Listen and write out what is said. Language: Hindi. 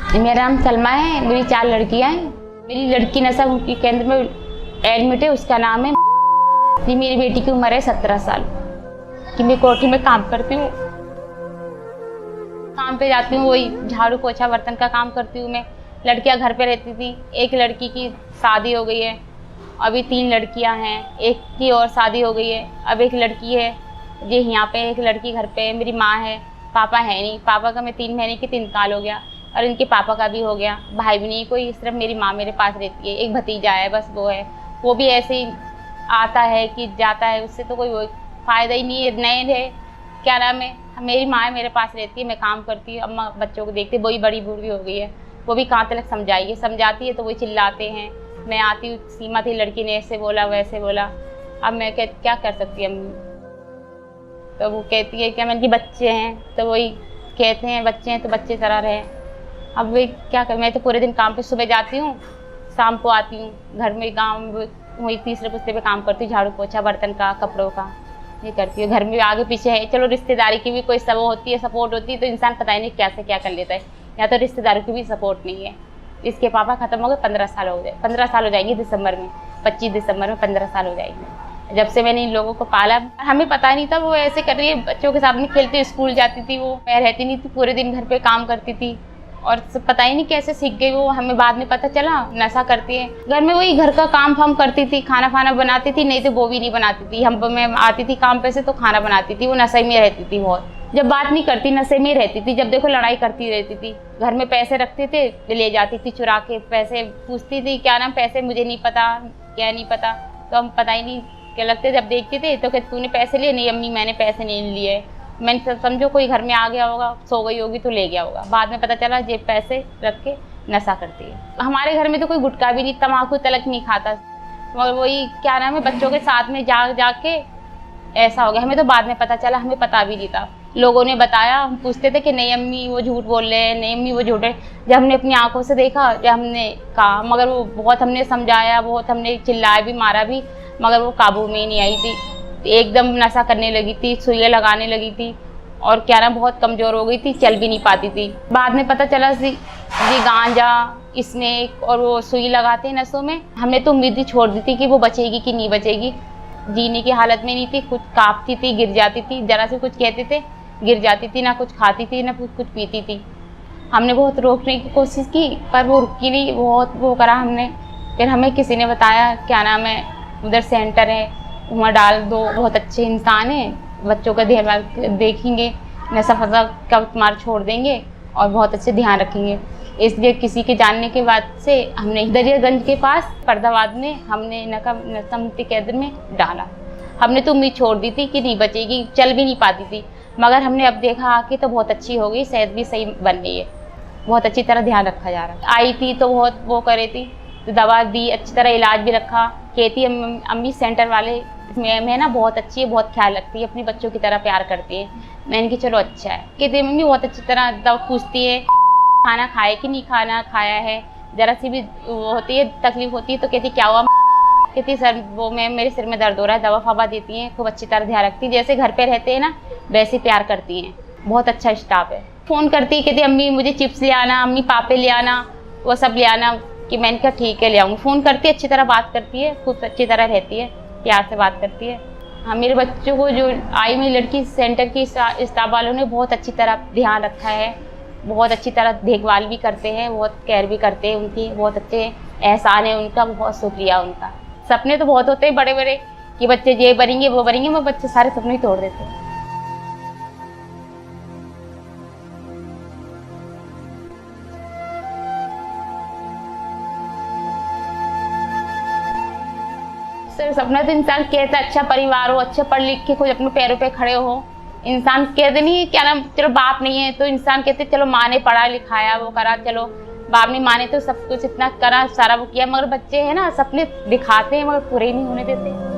मेरा नाम सलमा है, मेरी 4 लड़कियां हैं। मेरी लड़की नशा मुक्ति केंद्र में एडमिट है, उसका नाम है। मेरी बेटी की उम्र है 17 साल कि मैं कोठी में काम करती हूँ। काम पे जाती हूँ, वही झाड़ू पोछा बर्तन का काम करती हूँ मैं। लड़कियां घर पे रहती थी। एक लड़की की शादी हो गई है, अभी 3 लड़कियां हैं। एक की और शादी हो गई है, अब एक लड़की है जी यहाँ पे। एक लड़की घर पे है। मेरी माँ है, पापा है नहीं। पापा का मैं 3 महीने की इंतकाल हो गया और इनके पापा का भी हो गया। भाई भी नहीं कोई, सिर्फ मेरी माँ मेरे पास रहती है। एक भतीजा है बस, वो है। वो भी ऐसे ही आता है कि जाता है, उससे तो कोई फ़ायदा ही नहीं है। नए है, क्या नाम है, मेरी माँ मेरे पास रहती है, मैं काम करती हूँ। अम्मा बच्चों को देखती है। वही बड़ी बूढ़ी हो गई है, वो भी कहाँ तक समझाती है तो वही चिल्लाते हैं। मैं आती हूँ, सीमा थी लड़की ने ऐसे बोला वैसे बोला। अब मैं क्या कर सकती है अम्मी? तो वो कहती है कि मैंने कि बच्चे हैं, तो वही कहते हैं बच्चे हैं तो बच्चे तरह रहे। अब वे क्या कर, मैं तो पूरे दिन काम पे सुबह जाती हूँ, शाम को आती हूँ। घर में गाँव में वही तीसरे पुस्ते पे काम करती हूँ, झाड़ू पोछा बर्तन का, कपड़ों का ये करती हूँ। घर में आगे पीछे है, चलो रिश्तेदारी की भी कोई सब होती है, सपोर्ट होती है तो इंसान पता ही नहीं कैसे क्या कर लेता है। या तो रिश्तेदारों की भी सपोर्ट नहीं है। इसके पापा खत्म हो गए, 15 साल हो गए। 15 साल हो जाएंगे दिसंबर में, 25 दिसंबर में 15 साल हो जाएंगे जब से मैंने इन लोगों को पाला। हमें पता नहीं था वो ऐसे कर रही है। बच्चों के साथ में खेलती, स्कूल जाती थी, वो मैं रहती नहीं थी, पूरे दिन घर पे काम करती थी और पता ही नहीं कैसे सीख गई वो। हमें बाद में पता चला नशा करती है। घर में वही घर का काम फाम करती थी, खाना फाना बनाती थी, नहीं तो वो भी नहीं बनाती थी। मैं आती थी काम पे से तो खाना बनाती थी। वो नशे में रहती थी बहुत, जब बात नहीं करती नशे में रहती थी। जब देखो लड़ाई करती रहती थी। घर में पैसे रखते थे, ले जाती थी चुरा के पैसे। पूछती थी क्या नाम पैसे, मुझे नहीं पता, क्या नहीं पता। तो हम पता ही नहीं क्या लगते। जब देखते थे तो कहते तूने पैसे लिए? नहीं अम्मी मैंने पैसे नहीं लिए। मैंने समझो कोई घर में आ गया होगा, सो गई होगी तो ले गया होगा। बाद में पता चला जेब पैसे रख के नशा करती है। हमारे घर में तो कोई गुटखा भी नहीं, तम्बाकू तलक नहीं खाता। और वही क्या नाम है, बच्चों के साथ में जाके ऐसा हो गया। हमें तो बाद में पता चला, हमें पता भी नहीं था। लोगों ने बताया, हम पूछते थे कि नहीं अम्मी वो झूठ बोल रहे हैं, नहीं अम्मी वो झूठ है। जब हमने अपनी आंखों से देखा, जब हमने कहा, मगर वो बहुत हमने समझाया, बहुत हमने चिल्लाया भी, मारा भी, मगर वो काबू में ही नहीं आई थी। एकदम नशा करने लगी थी, सुइयां लगाने लगी थी और क्या ना बहुत कमज़ोर हो गई थी, चल भी नहीं पाती थी। बाद में पता चला जी गांजा इसमें और वो सुई लगाते हैं नसों में। हमने तो उम्मीद ही छोड़ दी थी कि वो बचेगी कि नहीं बचेगी। जीने की हालत में नहीं थी, कुछ कांपती थी, गिर जाती थी, जरा से कुछ कहते थे गिर जाती थी, ना कुछ खाती थी ना कुछ पीती थी। हमने बहुत रोकने की कोशिश की पर वो रुकी नहीं, बहुत वो करा हमने। फिर हमें किसी ने बताया क्या नाम है, उधर सेंटर है, वहाँ डाल दो, बहुत अच्छे इंसान है, बच्चों का ध्यान देखेंगे, नशा फसा का मार छोड़ देंगे और बहुत अच्छे ध्यान रखेंगे। इसलिए किसी के जानने के बाद से हमने दरियागंज के पास फरीदाबाद में हमने नशा मुक्ति केंद्र में डाला। हमने तो उम्मीद छोड़ दी थी कि नहीं बचेगी, चल भी नहीं पाती थी, मगर हमने अब देखा आके तो बहुत अच्छी हो गई, सेहत भी सही बन गई है, बहुत अच्छी तरह ध्यान रखा जा रहा है। आई थी तो बहुत वो करे थी, तो दवा दी, अच्छी तरह इलाज भी रखा। कहती अम्मी सेंटर वाले मैं ना बहुत अच्छी है, बहुत ख्याल रखती है, अपने बच्चों की तरह प्यार करती है। मैंने कि चलो अच्छा है। कहती मम्मी बहुत अच्छी तरह दवा पूछती है, खाना खाए कि नहीं खाना खाया है, जरा सी भी वो होती है तकलीफ होती है तो कहती क्या हुआ? कहती सर वो मेरे सिर में दर्द हो रहा है। दवा फवा देती हैं, खूब अच्छी तरह ध्यान रखती है, जैसे घर पे रहते हैं ना वैसे प्यार करती हैं। बहुत अच्छा स्टाफ है। फ़ोन करती है, कहती अम्मी मुझे चिप्स ले आना, अम्मी पापे ले आना, वो सब ले आना। कि मैंने कहा ठीक है ले आऊँगी। फ़ोन करती है, अच्छी तरह बात करती है, खूब अच्छी तरह रहती है, प्यार से बात करती है। हाँ मेरे बच्चों को जो आई हुई लड़की सेंटर की स्टाफ वालों ने बहुत अच्छी तरह ध्यान रखा है, बहुत अच्छी तरह देखभाल भी करते हैं, बहुत केयर भी करते हैं उनकी, बहुत अच्छे एहसान है उनका, बहुत शुक्रिया उनका। सपने तो बहुत होते हैं बड़े बड़े कि बच्चे ये बनेंगे वो बनेंगे, मैं बच्चे सारे सपने ही तोड़ देते हैं। सिर्फ सपना तो इंसान कहता है अच्छा परिवार हो, अच्छा पढ़ लिख के खुद अपने पैरों पे खड़े हो। इंसान कहते नहीं क्या नाम, चलो बाप नहीं है तो इंसान कहते चलो माँ ने पढ़ा लिखाया वो करा, चलो बाप ने माँ ने तो सब कुछ इतना करा सारा वो किया, मगर बच्चे हैं ना सपने दिखाते हैं मगर पूरे नहीं होने देते।